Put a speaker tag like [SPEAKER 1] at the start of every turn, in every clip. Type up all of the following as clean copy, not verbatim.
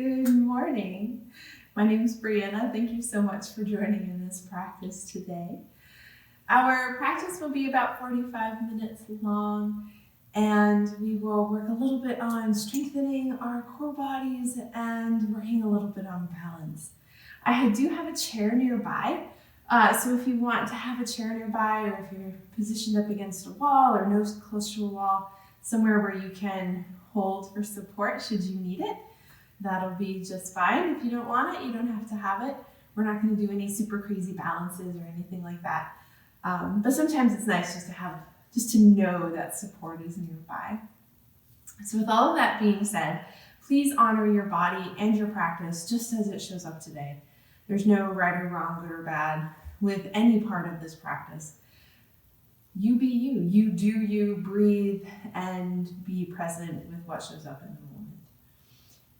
[SPEAKER 1] Good morning. My name is Brianna. Thank you so much for joining in this practice today. Our practice will be about 45 minutes long, and we will work a little bit on strengthening our core bodies and working a little bit on balance. I do have a chair nearby, so if you want to have a chair nearby, or if you're positioned up against a wall or nose close to a wall, somewhere where you can hold for support should you need it, that'll be just fine. If you don't want it, you don't have to have it. We're not going to do any super crazy balances or anything like that. But sometimes it's nice just to know that support is nearby. So with all of that being said, please honor your body and your practice just as it shows up today. There's no right or wrong, good or bad with any part of this practice. You be you. You do you, breathe, and be present with what shows up in the moment.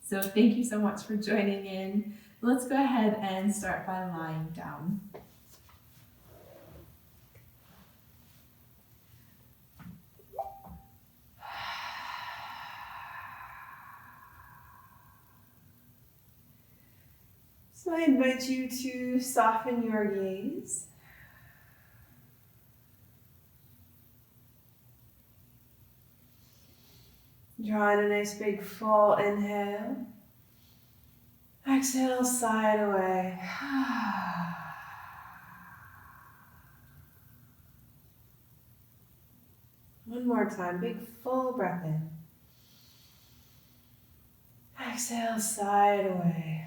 [SPEAKER 1] So thank you so much for joining in. Let's go ahead and start by lying down. So I invite you to soften your gaze. Draw in a nice big full inhale. Exhale, sigh it away. One more time, big full breath in. Exhale, sigh it away.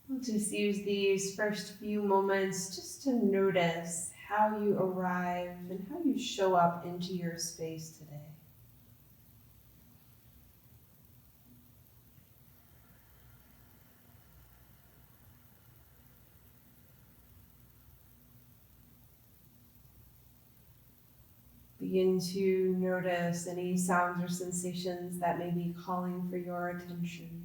[SPEAKER 1] We'll just use these first few moments just to notice how you arrive and how you show up into your space today. Begin to notice any sounds or sensations that may be calling for your attention.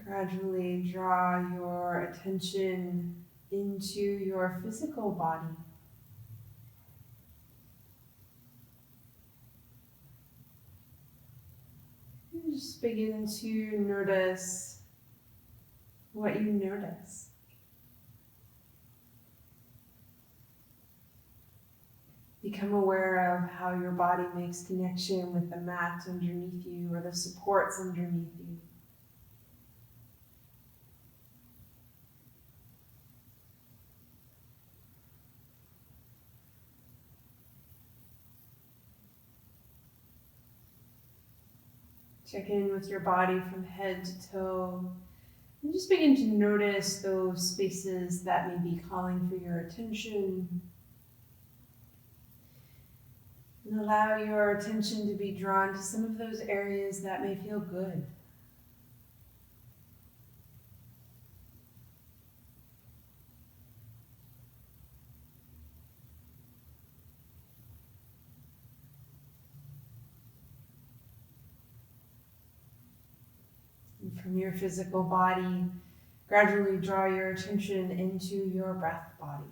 [SPEAKER 1] Gradually draw your attention into your physical body. And just begin to notice what you notice. Become aware of how your body makes connection with the mat underneath you or the supports underneath you. Check in with your body from head to toe, and just begin to notice those spaces that may be calling for your attention. And allow your attention to be drawn to some of those areas that may feel good. From your physical body, gradually draw your attention into your breath body.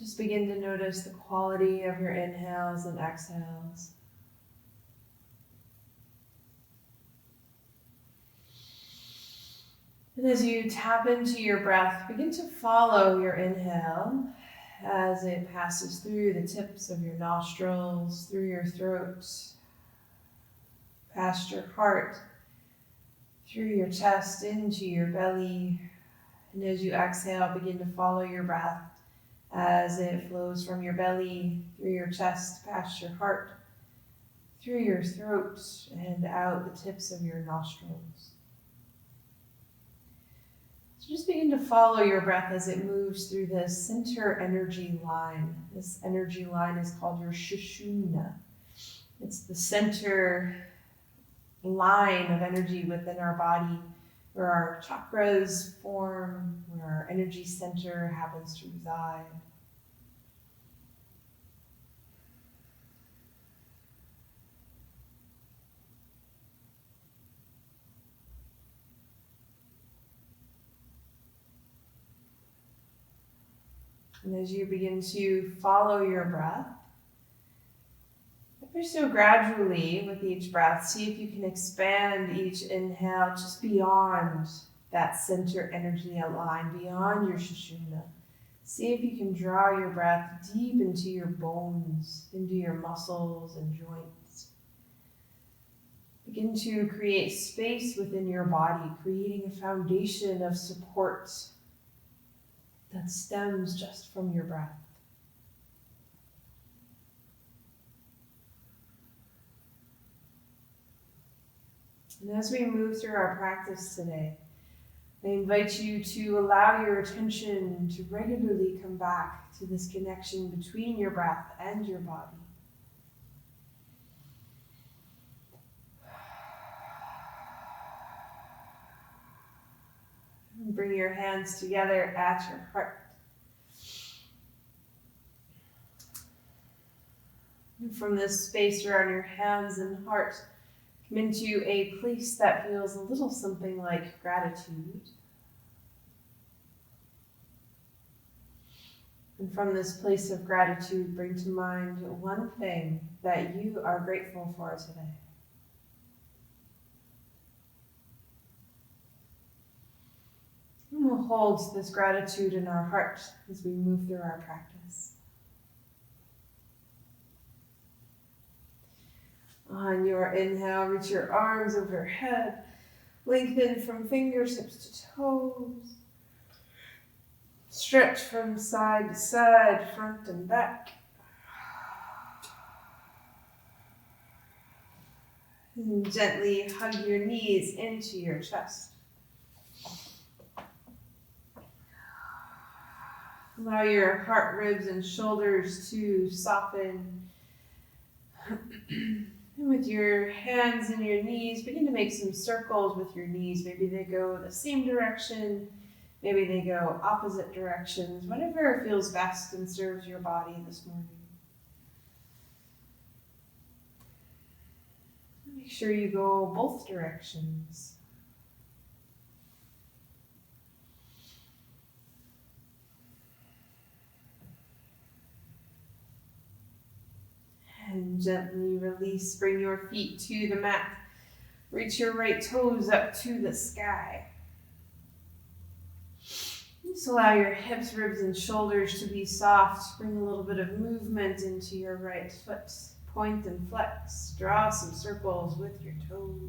[SPEAKER 1] Just begin to notice the quality of your inhales and exhales. And as you tap into your breath, begin to follow your inhale as it passes through the tips of your nostrils, through your throat, past your heart, through your chest, into your belly. And as you exhale, begin to follow your breath as it flows from your belly, through your chest, past your heart, through your throat, and out the tips of your nostrils. So just begin to follow your breath as it moves through this center energy line. This energy line is called your Sushumna. It's the center line of energy within our body where our chakras form, where our energy center happens to reside. And as you begin to follow your breath, ever so gradually with each breath, see if you can expand each inhale just beyond that center energy line, beyond your Sushumna. See if you can draw your breath deep into your bones, into your muscles and joints. Begin to create space within your body, creating a foundation of support that stems just from your breath. And as we move through our practice today, I invite you to allow your attention to regularly come back to this connection between your breath and your body. And bring your hands together at your heart. And from this space around your hands and heart, come into a place that feels a little something like gratitude. And from this place of gratitude, bring to mind one thing that you are grateful for today. And we'll hold this gratitude in our heart as we move through our practice. On your inhale, reach your arms overhead, lengthen from fingertips to toes. Stretch from side to side, front and back. And gently hug your knees into your chest. Allow your heart, ribs, and shoulders to soften. And with your hands and your knees, begin to make some circles with your knees. Maybe they go the same direction. Maybe they go opposite directions. Whatever feels best and serves your body this morning. Make sure you go both directions. And gently release, bring your feet to the mat. Reach your right toes up to the sky. Just allow your hips, ribs, and shoulders to be soft. Bring a little bit of movement into your right foot. Point and flex. Draw some circles with your toes.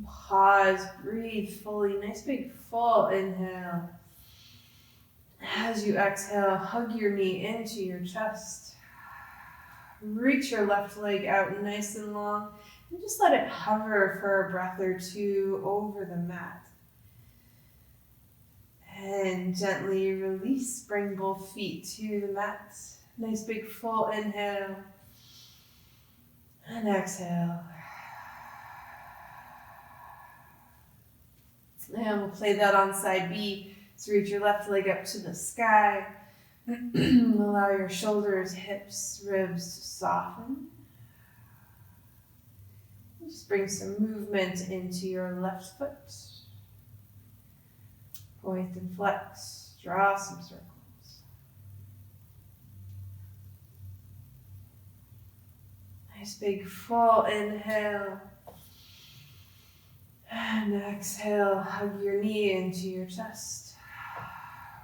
[SPEAKER 1] Pause, breathe fully. Nice big full inhale. As you exhale, hug your knee into your chest. Reach your left leg out nice and long and just let it hover for a breath or two over the mat. And gently release, bring both feet to the mat. Nice big full inhale and exhale. And we'll play that on side B. So reach your left leg up to the sky. Allow your shoulders, hips, ribs to soften. Just bring some movement into your left foot. Point and flex. Draw some circles. Nice big full inhale. And exhale, hug your knee into your chest.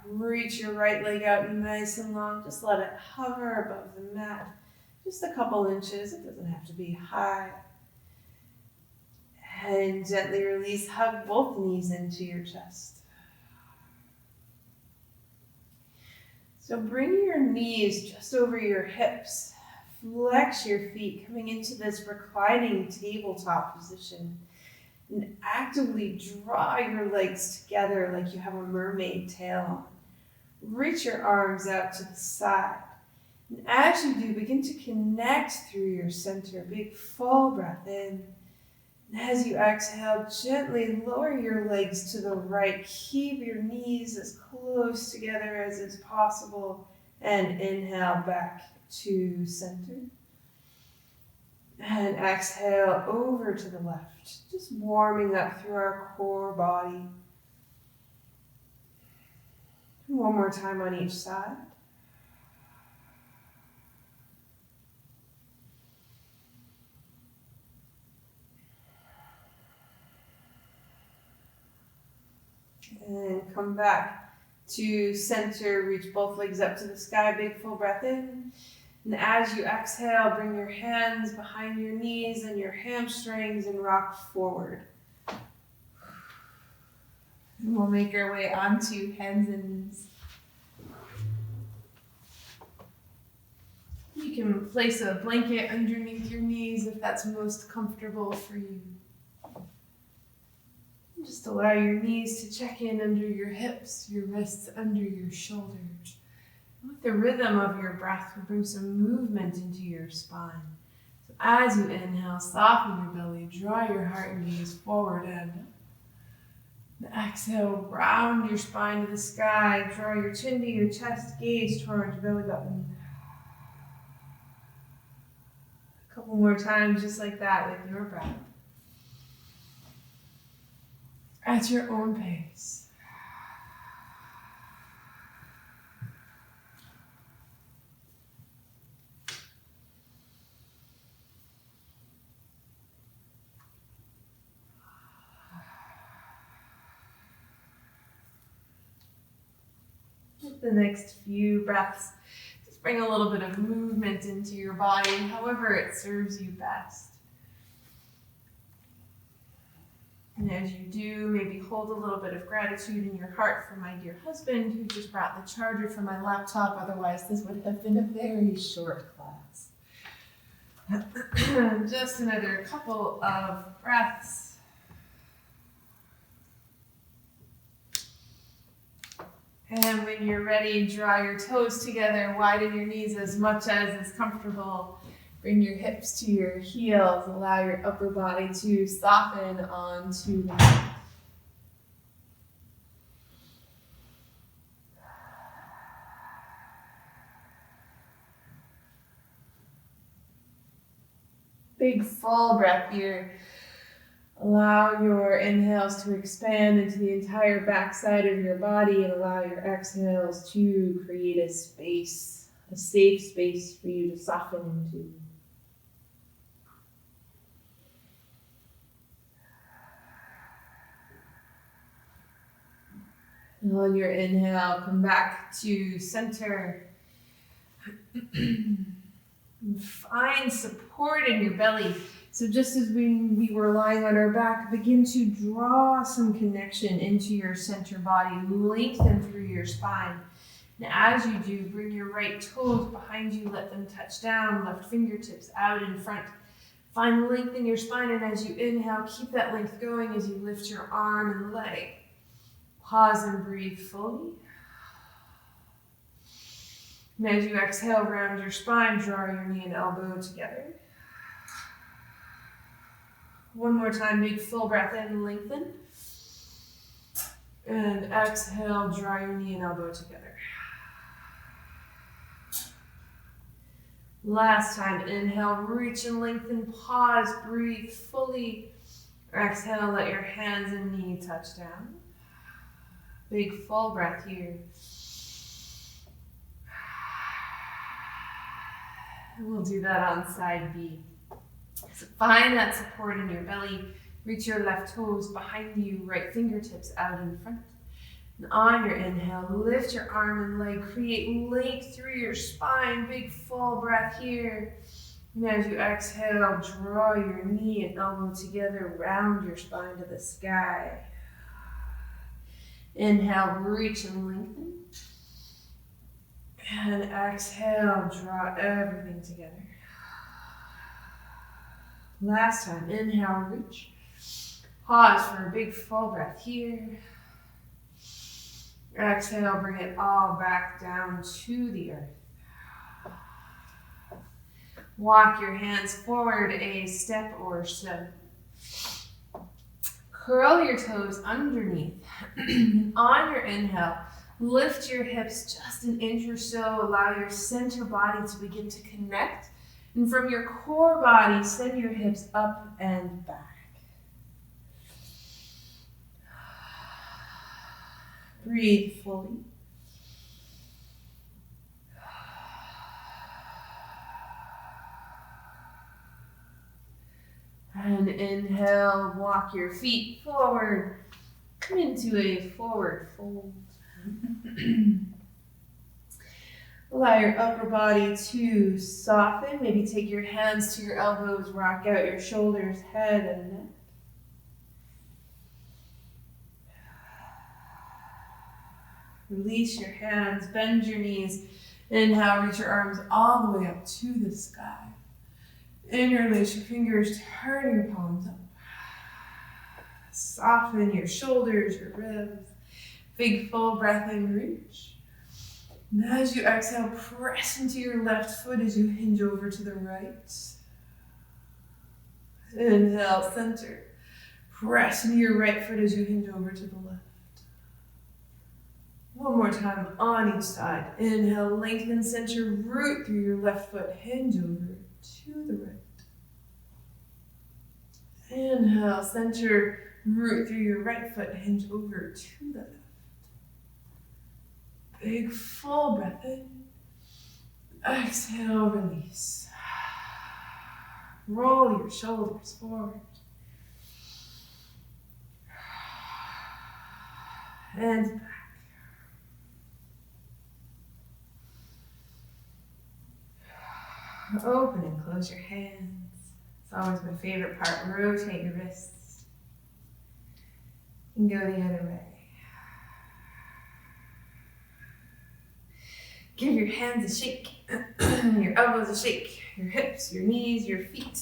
[SPEAKER 1] Reach your right leg out nice and long. Just let it hover above the mat. Just a couple inches. It doesn't have to be high. And gently release. Hug both knees into your chest. So bring your knees just over your hips. Flex your feet, coming into this reclining tabletop position. And actively draw your legs together like you have a mermaid tail on. Reach your arms out to the side
[SPEAKER 2] And as you do, begin to connect through your center. Big full breath in. And as you exhale, gently lower your legs to the right. Keep your knees as close together as is possible. And inhale back to center. And exhale over to the left. Just warming up through our core body. One more time on each side. And come back to center. Reach both legs up to the sky. Big full breath in. And as you exhale, bring your hands behind your knees and your hamstrings and rock forward.
[SPEAKER 1] And we'll make our way onto hands and knees. You can place a blanket underneath your knees if that's most comfortable for you. Just allow your knees to check in under your hips, your wrists under your shoulders. With the rhythm of your breath, we'll bring some movement into your spine. So as you inhale, soften your belly, draw your heart and gaze forward and exhale, round your spine to the sky, draw your chin to your chest, gaze towards belly button. A couple more times just like that with your breath. At your own pace. The next few breaths, just bring a little bit of movement into your body, however it serves you best. And as you do, maybe hold a little bit of gratitude in your heart for my dear husband who just brought the charger for my laptop. Otherwise, this would have been a very short class. Just another couple of breaths. And when you're ready, draw your toes together, widen your knees as much as is comfortable. Bring your hips to your heels. Allow your upper body to soften onto the mat. Big full breath here. Allow your inhales to expand into the entire backside of your body and allow your exhales to create a space, a safe space for you to soften into. And on your inhale, come back to center. Find support in your belly. So just as we were lying on our back, begin to draw some connection into your center body. Lengthen through your spine. And as you do, bring your right toes behind you. Let them touch down. Left fingertips out in front. Find length in your spine. And as you inhale, keep that length going as you lift your arm and leg. Pause and breathe fully. And as you exhale, round your spine, draw your knee and elbow together. One more time, big full breath in, lengthen. And exhale, draw your knee and elbow together. Last time, inhale, reach and lengthen, pause, breathe fully. Exhale, let your hands and knee touch down. Big full breath here. And we'll do that on side B. So find that support in your belly. Reach your left toes behind you, right fingertips out in front. And on your inhale, lift your arm and leg. Create length through your spine. Big full breath here. And as you exhale, draw your knee and elbow together. Round your spine to the sky. Inhale, reach and lengthen. And exhale, draw everything together. Last time, inhale, reach. Pause for a big full breath here. Exhale, bring it all back down to the earth.
[SPEAKER 2] Walk your hands forward a step or so. Curl your toes underneath. On your inhale, lift your hips just an inch or so. Allow your center body to begin to connect. And from your core body, send your hips up and back. Breathe fully. And inhale, walk your feet forward. Come into a forward fold. Allow your upper body to soften. Maybe take your hands to your elbows, rock out your shoulders, head, and neck. Release your hands, bend your knees. Inhale, reach your arms all the way up to the sky. Interlace your fingers, turn your palms up. Soften your shoulders, your ribs. Big full breath in, reach. And as you exhale, press into your left foot as you hinge over to the right. Inhale, center. Press into your right foot as you hinge over to the left. One more time on each side. Inhale, lengthen center, root through your left foot, hinge over to the right. Inhale, center, root through your right foot, hinge over to the left. Big full breath in. Exhale, release. Roll your shoulders forward. And back. Open and close your hands. It's always my favorite part. Rotate your wrists. And go the other way. Give your hands a shake. Your elbows a shake. Your hips, your knees, your feet.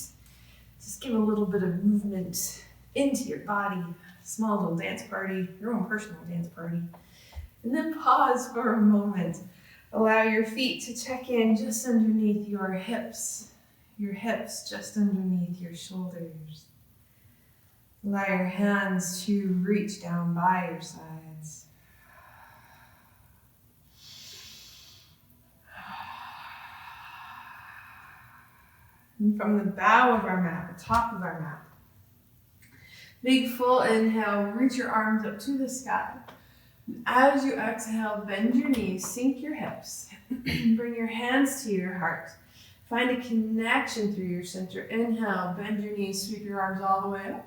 [SPEAKER 2] Just give a little bit of movement into your body. Small little dance party, your own personal dance party. And then pause for a moment. Allow your feet to check in just underneath your hips just underneath your shoulders. Allow your hands to reach down by your sides. And from the bow of our mat, the top of our mat, big full inhale, reach your arms up to the sky. As you exhale, bend your knees, sink your hips. Bring your hands to your heart. Find a connection through your center. Inhale, bend your knees, sweep your arms all the way up.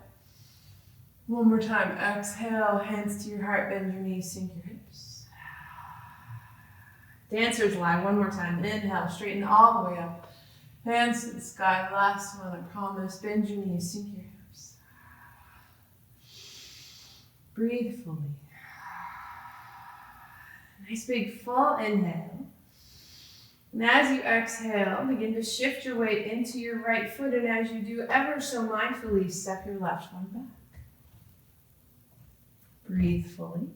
[SPEAKER 2] One more time, exhale, hands to your heart, bend your knees, sink your hips. Dancers lie, one more time. Inhale, straighten all the way up. Hands to the sky, last one, I promise. Bend your knees, sink your hips. Breathe fully. Nice big full inhale. And as you exhale, begin to shift your weight into your right foot. And as you do, ever so mindfully, step your left one back. Breathe fully.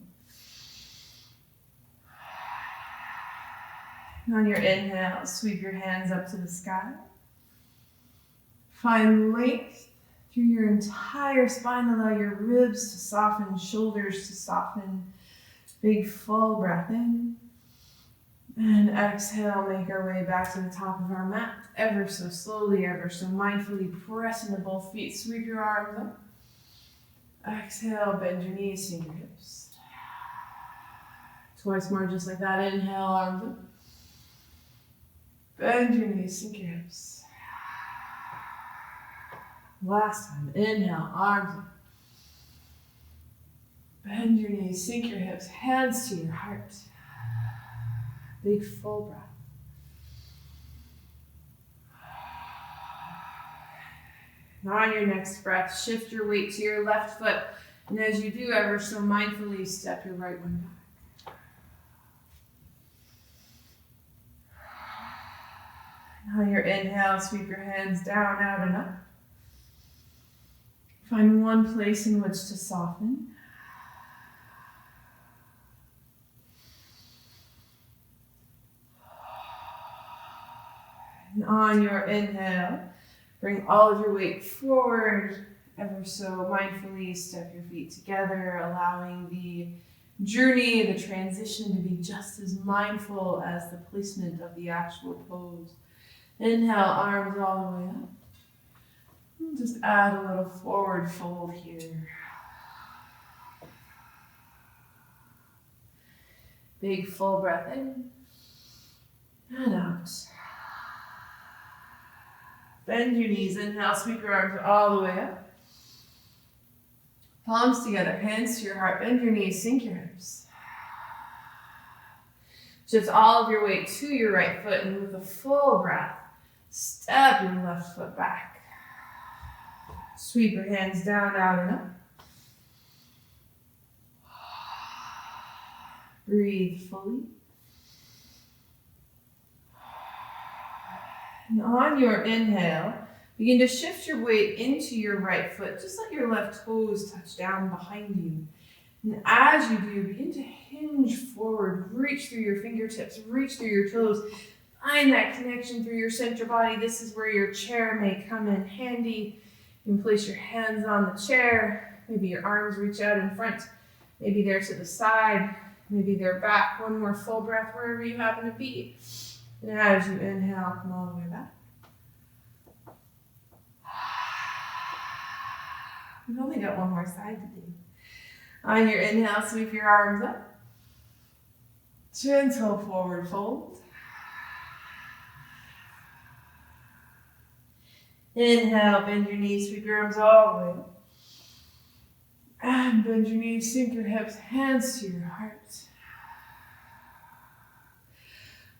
[SPEAKER 2] And on your inhale, sweep your hands up to the sky. Find length through your entire spine. Allow your ribs to soften, shoulders to soften. Big full breath in. And exhale, make our way back to the top of our mat. Ever so slowly, ever so mindfully, press into both feet. Sweep your arms up. Exhale, bend your knees, sink your hips. Twice more just like that. Inhale, arms up. Bend your knees, sink your hips. Last time. Inhale, arms up. Bend your knees, sink your hips, hands to your heart. Big full breath. And on your next breath, shift your weight to your left foot. And as you do, ever so mindfully, step your right one back. And on your inhale, sweep your hands down, out, and up. Find one place in which to soften. And on your inhale, bring all of your weight forward, ever so mindfully step your feet together, allowing the journey, the transition to be just as mindful as the placement of the actual pose. Inhale, arms all the way up. And just add a little forward fold here. Big full breath in and out. Bend your knees, inhale, sweep your arms all the way up. Palms together, hands to your heart, bend your knees, sink your hips. Shift all of your weight to your right foot, and with a full breath, step your left foot back. Sweep your hands down, out, and up. Breathe fully. And on your inhale, begin to shift your weight into your right foot. Just let your left toes touch down behind you. And as you do, begin to hinge forward, reach through your fingertips, reach through your toes. Find that connection through your center body. This is where your chair may come in handy. You can place your hands on the chair. Maybe your arms reach out in front. Maybe they're to the side. Maybe they're back. One more full breath wherever you happen to be. And as you inhale, come all the way back. We've only got one more side to do. On your inhale, sweep your arms up. Gentle forward fold. Inhale, bend your knees, sweep your arms all the way up. And bend your knees, sink your hips, hands to your heart.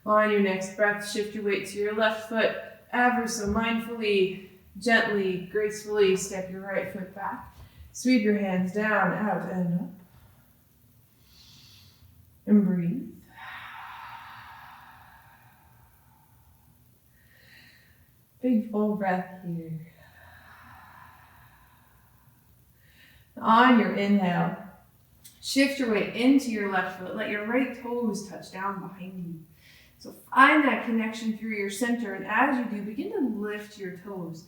[SPEAKER 2] On your next breath, shift your weight to your left foot, ever so mindfully, gently, gracefully step your right foot back. Sweep your hands down, out, and up. And breathe. Big full breath here. On your inhale, shift your weight into your left foot. Let your right toes touch down behind you. So find that connection through your center, and as you do, begin to lift your toes.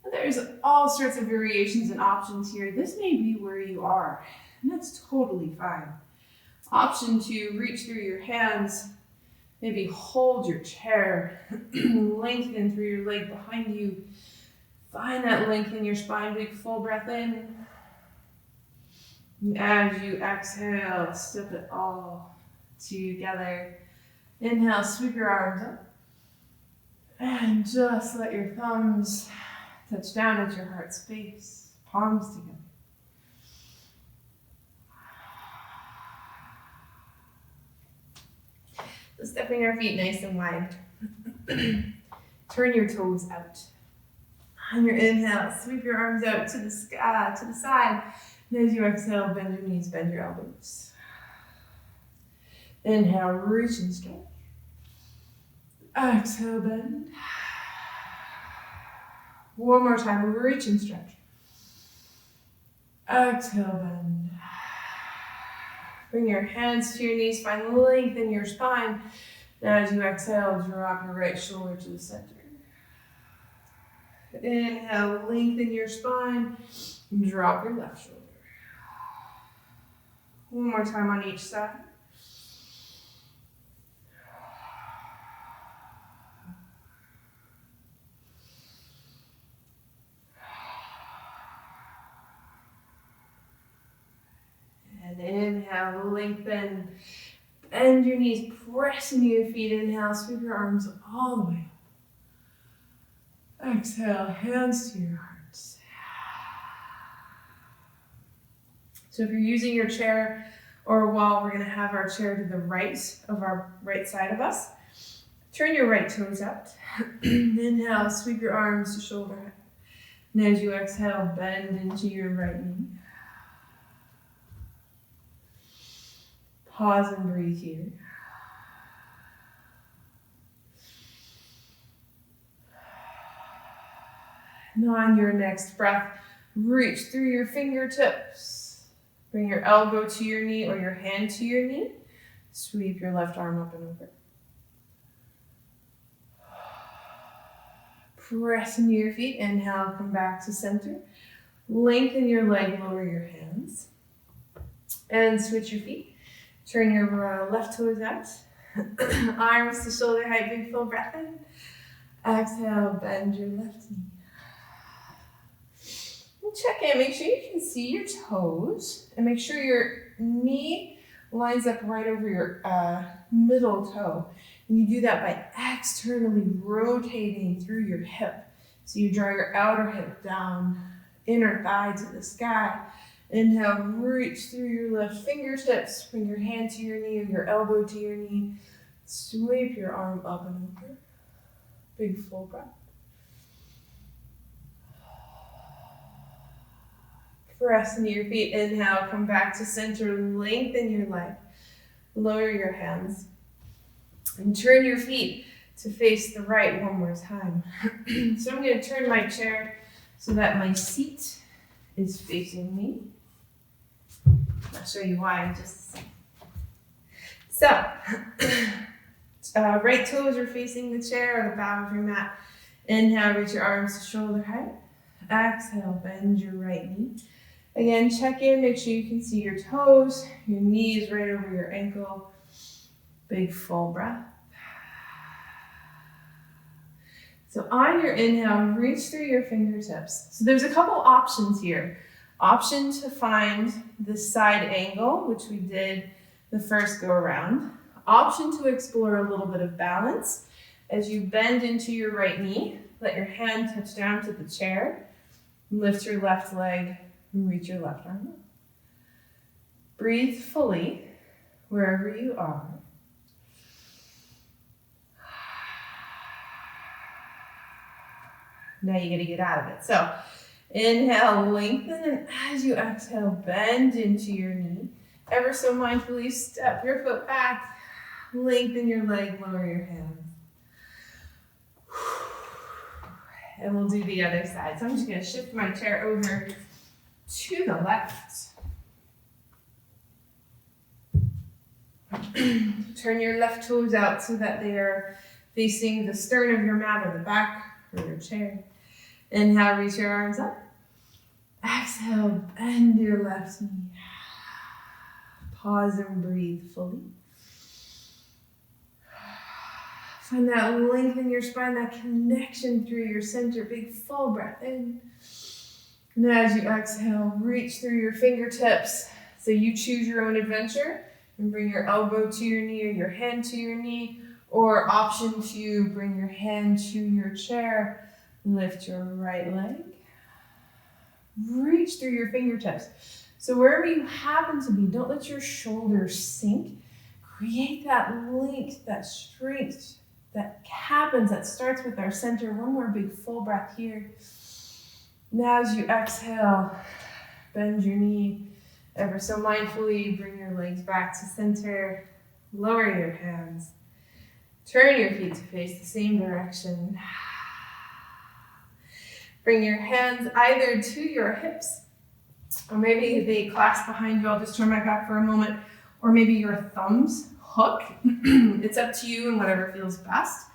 [SPEAKER 2] And there's all sorts of variations and options here. This may be where you are, and that's totally fine. Option 2, reach through your hands. Maybe hold your chair, lengthen through your leg behind you. Find that length in your spine, big full breath in. And as you exhale, step it all together. Inhale, sweep your arms up. And just let your thumbs touch down at your heart space, palms together. So stepping our feet nice and wide. Turn your toes out. On your inhale, sweep your arms out to the side. And as you exhale, bend your knees, bend your elbows. Inhale, reach and stretch. Exhale, bend. One more time, reach and stretch. Exhale, bend. Bring your hands to your knees, find length in your spine. And as you exhale, drop your right shoulder to the center. Inhale, lengthen your spine, and drop your left shoulder. One more time on each side. And inhale, lengthen, bend your knees, press into your feet. Inhale, sweep your arms all the way up. Exhale, hands to your hearts. So if you're using your chair or a wall, we're going to have our chair to the right of our right side of us. Turn your right toes out. Inhale, sweep your arms to shoulder height. And as you exhale, bend into your right knee. Pause and breathe here. And on your next breath, reach through your fingertips. Bring your elbow to your knee or your hand to your knee. Sweep your left arm up and over. Press into your feet. Inhale, come back to center. Lengthen your leg, lower your hands. And switch your feet. Turn your left toes out. Arms to shoulder height, big full breath in. Exhale, bend your left knee. And check in, make sure you can see your toes. And make sure your knee lines up right over your middle toe. And you do that by externally rotating through your hip. So you draw your outer hip down, inner thigh to the sky. Inhale, reach through your left fingertips. Bring your hand to your knee or your elbow to your knee. Sweep your arm up and over. Big full breath. Press into your feet. Inhale, come back to center. Lengthen your leg. Lower your hands. And turn your feet to face the right one more time. So I'm going to turn my chair so that my seat is facing me. I'll show you why in just a second. So, right toes are facing the chair or the bow of your mat. Inhale, reach your arms to shoulder height. Exhale, bend your right knee. Again, check in, make sure you can see your toes, your knees right over your ankle. Big full breath. So on your inhale, reach through your fingertips. So there's a couple options here. Option to find the side angle, which we did the first go around. Option to explore a little bit of balance. As you bend into your right knee, let your hand touch down to the chair. Lift your left leg and reach your left arm up. Breathe fully wherever you are. Now you gotta get out of it. So inhale, lengthen, and as you exhale, bend into your knee. Ever so mindfully step your foot back, lengthen your leg, lower your hands. And we'll do the other side. So I'm just gonna shift my chair over to the left. Turn your left toes out so that they are facing the stern of your mat or the back of your chair. Inhale, reach your arms up. Exhale, bend your left knee. Pause and breathe fully. Find that length in your spine, that connection through your center. Big full breath in. And as you exhale, reach through your fingertips. So you choose your own adventure and bring your elbow to your knee or your hand to your knee, or option 2, bring your hand to your chair. Lift your right leg. Reach through your fingertips. So wherever you happen to be, don't let your shoulders sink. Create that length, that strength that happens, that starts with our center. One more big full breath here. Now as you exhale, bend your knee. Ever so mindfully, bring your legs back to center. Lower your hands. Turn your feet to face the same direction. Bring your hands either to your hips, or maybe they clasp behind you. I'll just turn my back for a moment. Or maybe your thumbs hook. It's up to you and whatever feels best.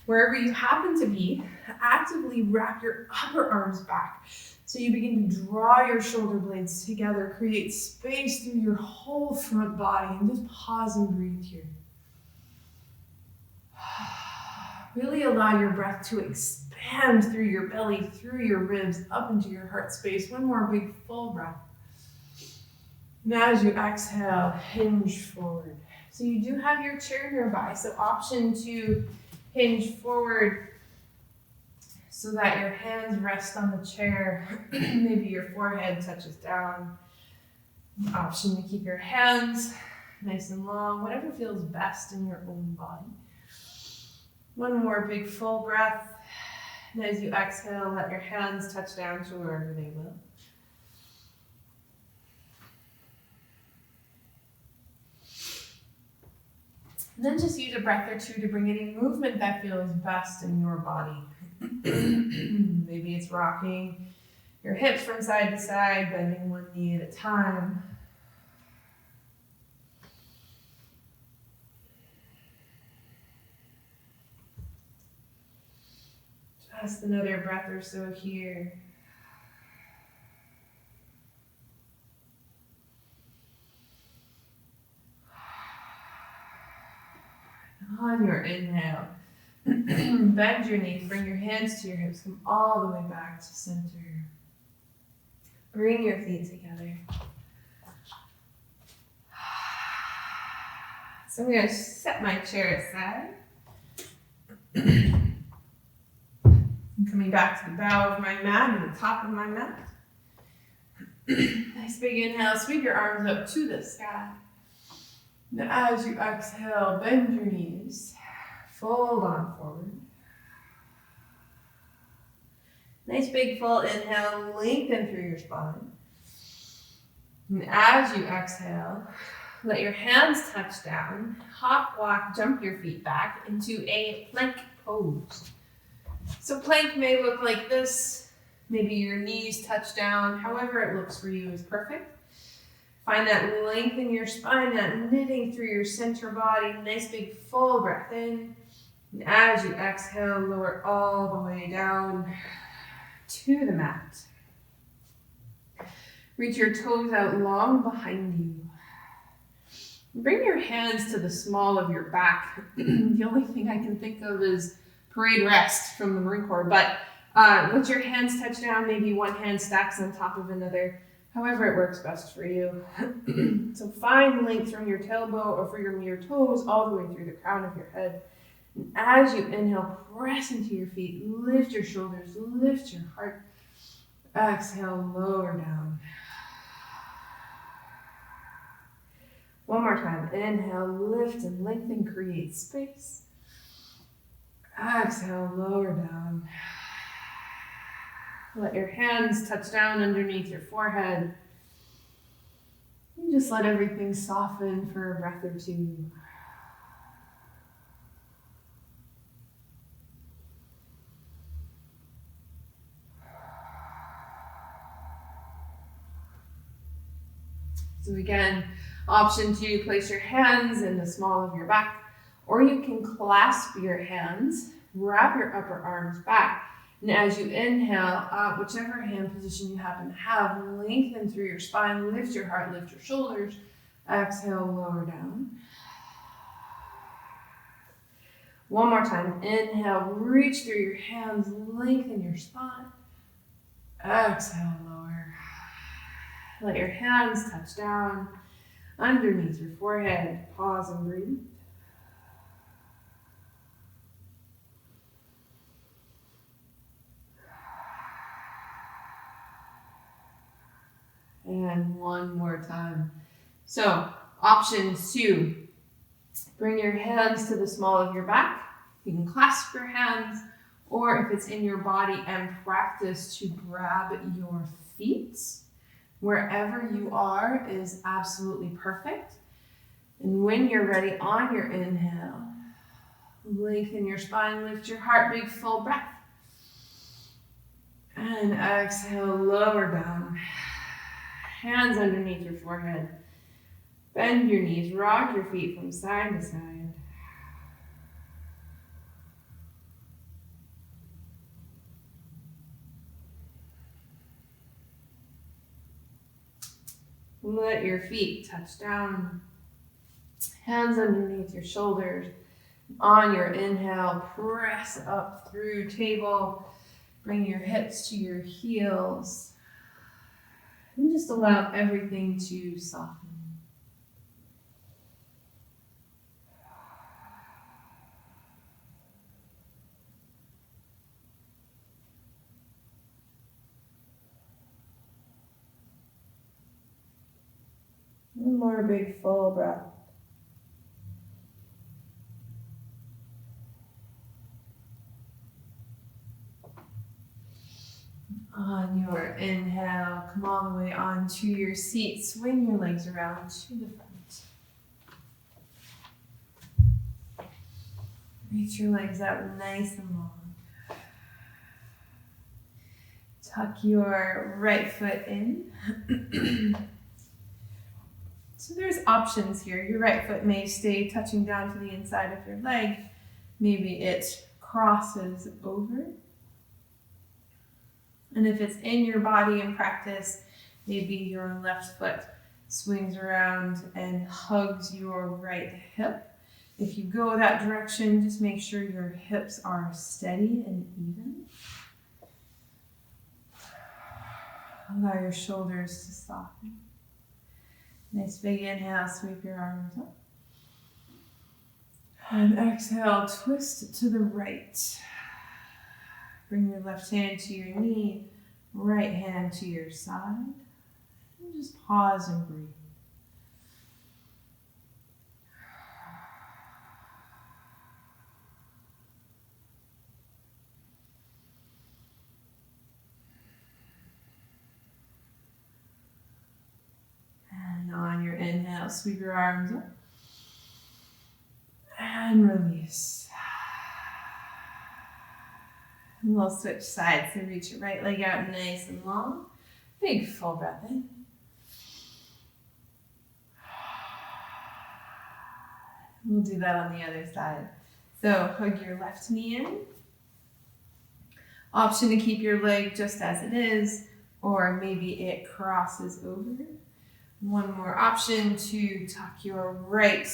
[SPEAKER 2] Wherever you happen to be, actively wrap your upper arms back. So you begin to draw your shoulder blades together, create space through your whole front body, and just pause and breathe here. Really allow your breath to expand through your belly, through your ribs, up into your heart space. One more big full breath. Now as you exhale, hinge forward. So you do have your chair nearby, so option 2, hinge forward so that your hands rest on the chair. Maybe your forehead touches down. Option to keep your hands nice and long, whatever feels best in your own body. One more big full breath. And as you exhale, let your hands touch down to wherever they will. And then just use a breath or 2 to bring any movement that feels best in your body. Maybe it's rocking your hips from side to side, bending one knee at a time. Just another breath or so here. On your inhale, bend your knees, bring your hands to your hips, come all the way back to center. Bring your feet together. So I'm going to set my chair aside. Coming back to the bow of my mat and the top of my mat. Nice big inhale, sweep your arms up to the sky. Now as you exhale, bend your knees, fold on forward. Nice big full inhale, lengthen through your spine. And as you exhale, let your hands touch down, hop, walk, jump your feet back into a plank pose. So plank may look like this. Maybe your knees touch down. However it looks for you is perfect. Find that length in your spine, that knitting through your center body. Nice big full breath in. And as you exhale, lower all the way down to the mat. Reach your toes out long behind you. Bring your hands to the small of your back. The only thing I can think of is parade rest from the Marine Corps, but let your hands touch down. Maybe one hand stacks on top of another. However it works best for you. So find length from your tailbone or from your toes all the way through the crown of your head. And as you inhale, press into your feet, lift your shoulders, lift your heart. Exhale, lower down. One more time. Inhale, lift and lengthen, create space. Exhale, lower down. Let your hands touch down underneath your forehead. And just let everything soften for a breath or two. So again, option 2, place your hands in the small of your back, or you can clasp your hands, wrap your upper arms back, and as you inhale, whichever hand position you happen to have, lengthen through your spine, lift your heart, lift your shoulders. Exhale, lower down. One more time. Inhale, reach through your hands, lengthen your spine. Exhale, lower. Let your hands touch down underneath your forehead. Pause and breathe. And one more time. So, option 2, bring your hands to the small of your back. You can clasp your hands, or if it's in your body, and practice to grab your feet. Wherever you are is absolutely perfect. And when you're ready, on your inhale, lengthen your spine, lift your heart, big full breath. And exhale, lower down. Hands underneath your forehead. Bend your knees, rock your feet from side to side. Let your feet touch down. Hands underneath your shoulders. On your inhale, press up through table. Bring your hips to your heels. And just allow everything to soften. One more big full breath. On your inhale, come all the way onto your seat. Swing your legs around to the front. Reach your legs out nice and long. Tuck your right foot in. So there's options here. Your right foot may stay touching down to the inside of your leg. Maybe it crosses over.
[SPEAKER 1] And if it's in your body in practice, maybe your left foot swings around and hugs your right hip. If you go that direction, just make sure your hips are steady and even. Allow your shoulders to soften. Nice big inhale, sweep your arms up. And exhale, twist to the right. Bring your left hand to your knee, right hand to your side. And just pause and breathe. And on your inhale, sweep your arms up. And release. And we'll switch sides, so reach your right leg out nice and long. Big full breath in. We'll do that on the other side. So hug your left knee in. Option to keep your leg just as it is, or maybe it crosses over. One more option to tuck your right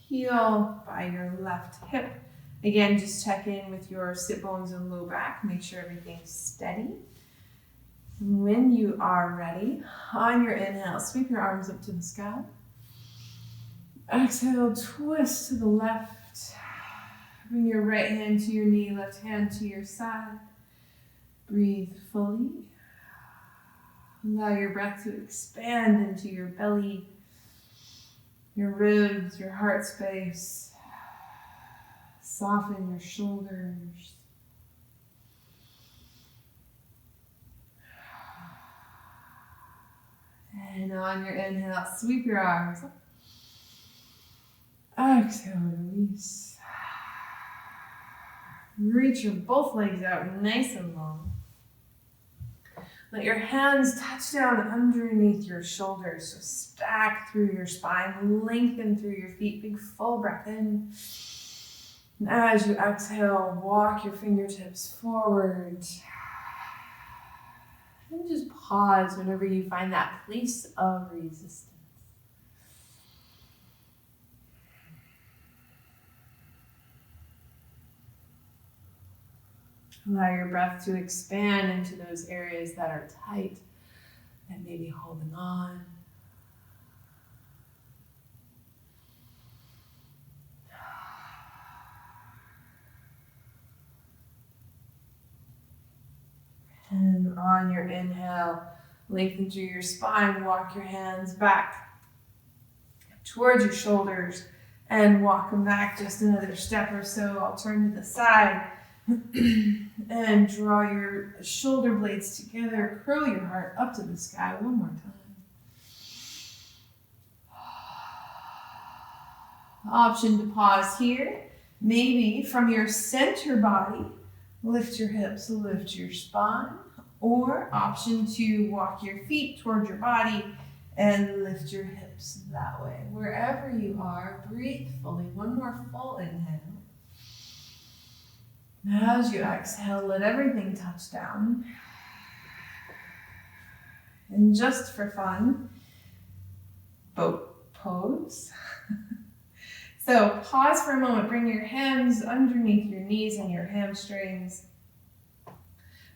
[SPEAKER 1] heel by your left hip. Again, just check in with your sit bones and low back. Make sure everything's steady. When you are ready, on your inhale, sweep your arms up to the sky. Exhale, twist to the left. Bring your right hand to your knee, left hand to your side. Breathe fully. Allow your breath to expand into your belly, your ribs, your heart space. Soften your shoulders. And on your inhale, sweep your arms up. Exhale, release. Reach your both legs out nice and long. Let your hands touch down underneath your shoulders. So stack through your spine, lengthen through your feet. Big full breath in. And as you exhale, walk your fingertips forward. And just pause whenever you find that place of resistance. Allow your breath to expand into those areas that are tight, that may be holding on. And on your inhale, lengthen through your spine, walk your hands back towards your shoulders and walk them back just another step or so. I'll turn to the side and draw your shoulder blades together. Curl your heart up to the sky one more time. Option to pause here. Maybe from your center body, lift your hips, lift your spine, or option to walk your feet towards your body and lift your hips that way. Wherever you are, breathe fully. One more full inhale. As you exhale, let everything touch down. And just for fun, boat pose. So pause for a moment, bring your hands underneath your knees and your hamstrings.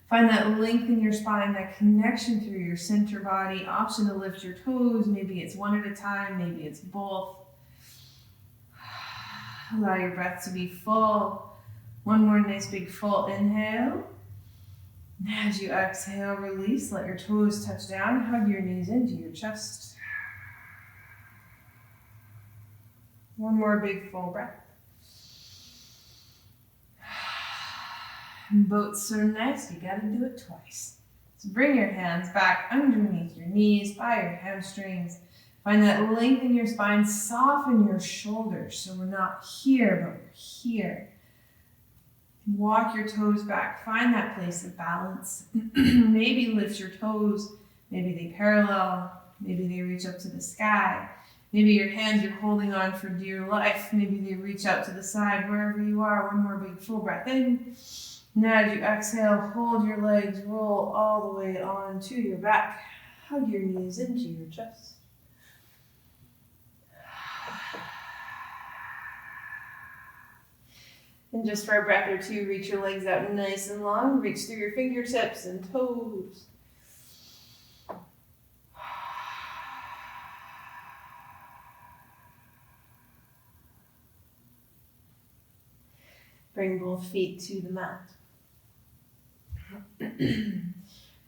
[SPEAKER 1] Find that length in your spine, that connection through your center body. Option to lift your toes, maybe it's one at a time, maybe it's both. Allow your breath to be full. One more nice big full inhale. As you exhale, release, let your toes touch down, hug your knees into your chest. One more big full breath. And boat's so nice, you gotta do it twice. So bring your hands back underneath your knees, by your hamstrings. Find that length in your spine, soften your shoulders. So we're not here, but we're here. Walk your toes back, find that place of balance. Maybe lift your toes, maybe they parallel, maybe they reach up to the sky. Maybe your hands you're holding on for dear life. Maybe they reach out to the side, wherever you are. One more big full breath in.
[SPEAKER 2] Now as you exhale, hold your legs, roll all the way onto your back. Hug your knees into your chest. And just for a breath or two, reach your legs out nice and long. Reach through your fingertips and toes. Bring both feet to the mat.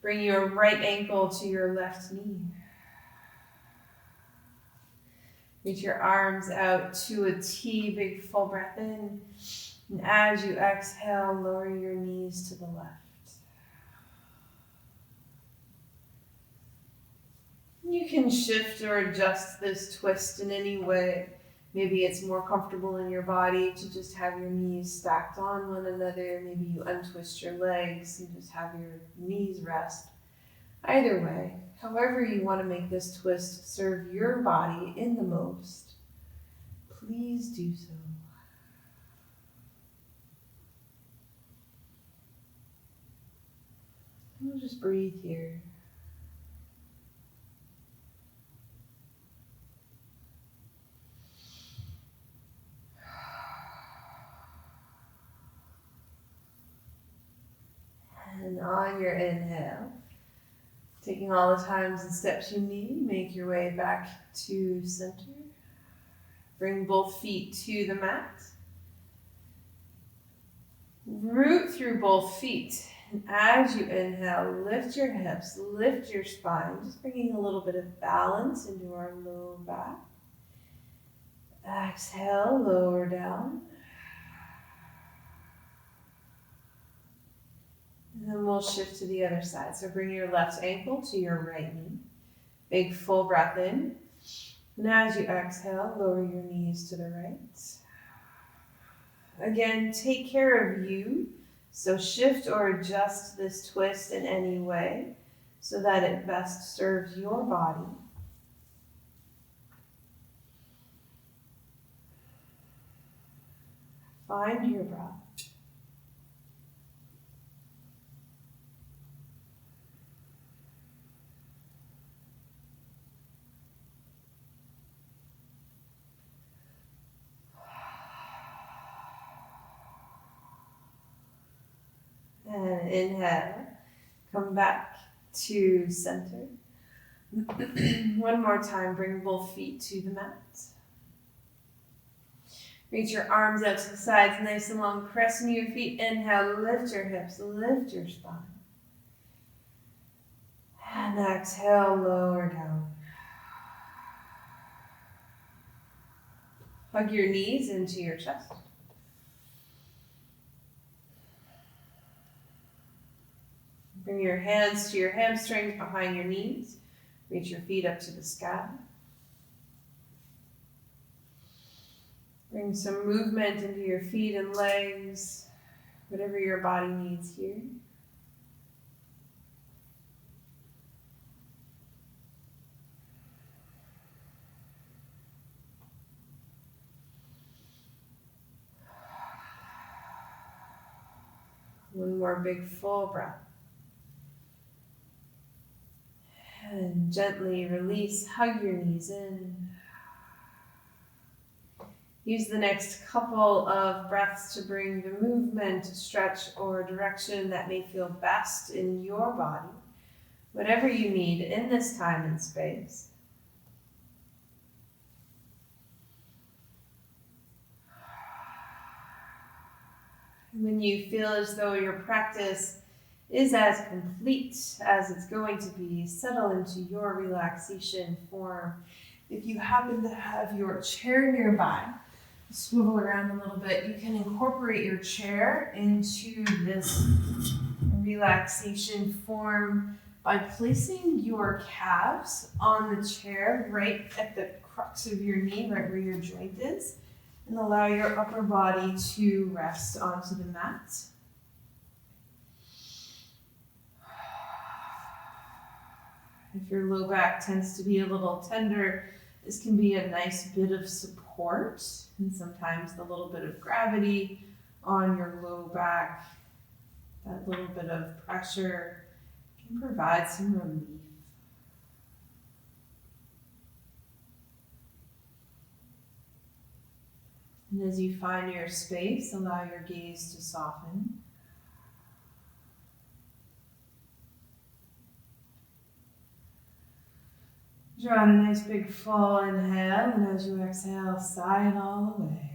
[SPEAKER 2] Bring your right ankle to your left knee. Reach your arms out to a T, big full breath in. And as you exhale, lower your knees to the left. You can shift or adjust this twist in any way. Maybe it's more comfortable in your body to just have your knees stacked on one another. Maybe you untwist your legs and just have your knees rest. Either way, however you want to make this twist serve your body in the most, please do so. And we'll just breathe here. And on your inhale, taking all the times and steps you need, make your way back to center. Bring both feet to the mat. Root through both feet. And as you inhale, lift your hips, lift your spine, just bringing a little bit of balance into our low back. Exhale, lower down. And then we'll shift to the other side. So bring your left ankle to your right knee. Big full breath in. And as you exhale, lower your knees to the right. Again, take care of you. So shift or adjust this twist in any way so that it best serves your body. Find your breath. And inhale, come back to center. One more time, bring both feet to the mat. Reach your arms out to the sides, nice and long, press into your feet. Inhale, lift your hips, lift your spine. And exhale, lower down. Hug your knees into your chest. Bring your hands to your hamstrings behind your knees. Reach your feet up to the sky. Bring some movement into your feet and legs, whatever your body needs here. One more big full breath. And gently release, hug your knees in. Use the next couple of breaths to bring the movement, stretch, or direction that may feel best in your body, whatever you need in this time and space. When you feel as though your practice is as complete as it's going to be, settle into your relaxation form. If you happen to have your chair nearby, swivel around a little bit, you can incorporate your chair into this relaxation form by placing your calves on the chair right at the crux of your knee, right where your joint is, and allow your upper body to rest onto the mat. If your low back tends to be a little tender, this can be a nice bit of support, and sometimes the little bit of gravity on your low back That little bit of pressure can provide some relief. And as you find your space, allow your gaze to soften. Draw in a nice big full inhale, and as you exhale, sigh it all away.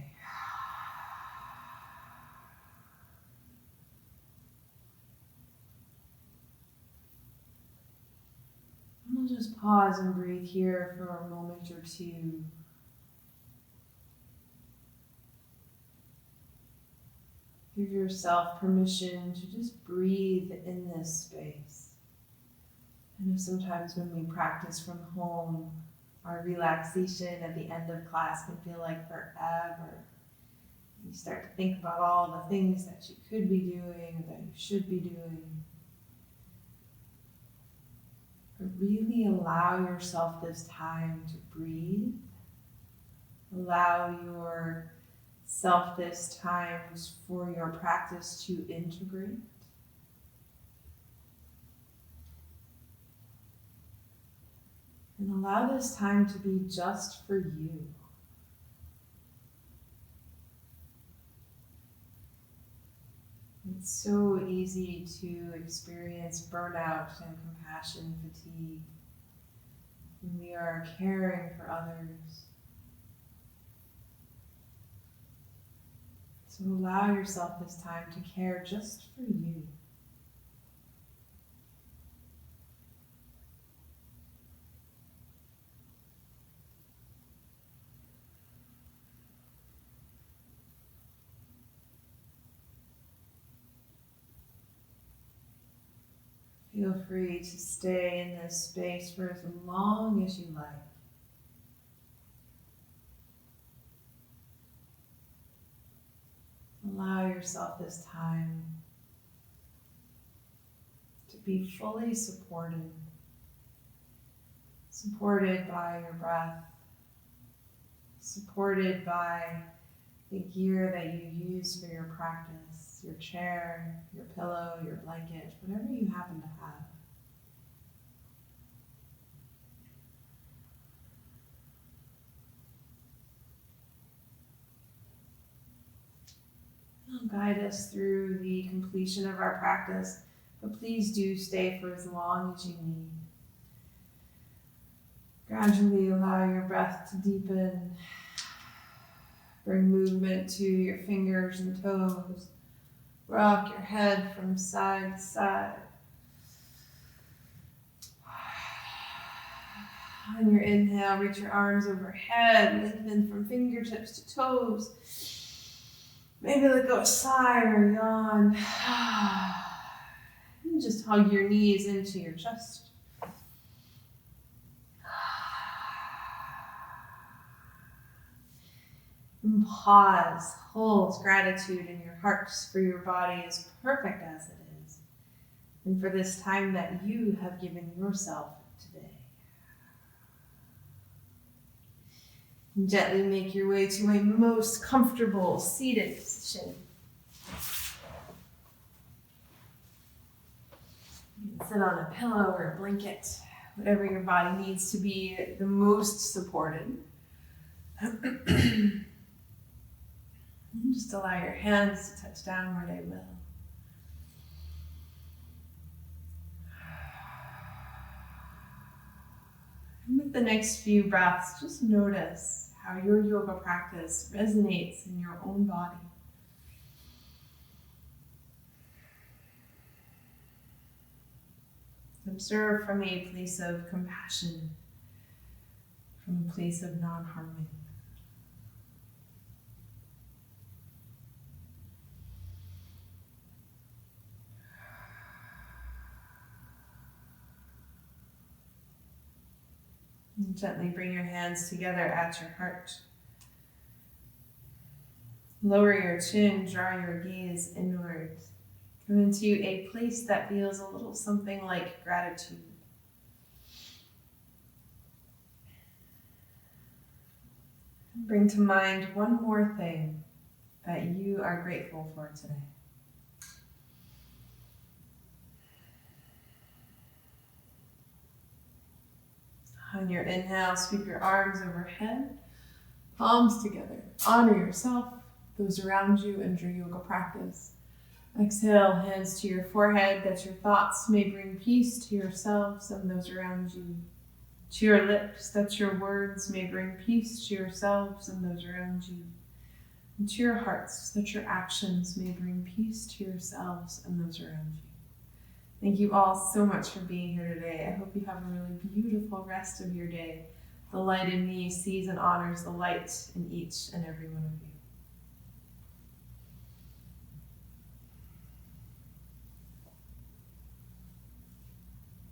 [SPEAKER 2] And we'll just pause and breathe here for a moment or two. Give yourself permission to just breathe in this space. I know sometimes when we practice from home, our relaxation at the end of class can feel like forever. You start to think about all the things that you could be doing or that you should be doing. But really allow yourself this time to breathe. Allow yourself this time for your practice to integrate. And allow this time to be just for you. It's so easy to experience burnout and compassion fatigue when we are caring for others. So allow yourself this time to care just for you. Feel free to stay in this space for as long as you like. Allow yourself this time to be fully supported by your breath, supported by the gear that you use for your practice, your chair, your pillow, your blanket, whatever you happen to have. I'll guide us through the completion of our practice, but please do stay for as long as you need. Gradually allow your breath to deepen. Bring movement to your fingers and toes. Rock your head from side to side. On your inhale, reach your arms overhead, lengthen from fingertips to toes. Maybe let go a sigh or yawn. And just hug your knees into your chest. And pause, hold gratitude in your heart for your body is perfect as it is, and for this time that you have given yourself today. And gently make your way to a most comfortable seated position. You can sit on a pillow or a blanket, whatever your body needs to be the most supported. Just allow your hands to touch down where they will. And with the next few breaths, just notice how your yoga practice resonates in your own body. Observe from a place of compassion, from a place of non-harming. And gently bring your hands together at your heart. Lower your chin, draw your gaze inwards. Come into a place that feels a little something like gratitude. Bring to mind one more thing that you are grateful for today.
[SPEAKER 1] On your inhale, sweep your arms overhead, palms together. Honor yourself, those around you, and your yoga practice. Exhale, hands to your forehead, that your thoughts may bring peace to yourselves and those around you. To your lips, that your words may bring peace to yourselves and those around you. And to your hearts, that your actions may bring peace to yourselves and those around you. Thank you all so much for being here today. I hope you have a really beautiful rest of your day. The light in me sees and honors the light in each and every one of you.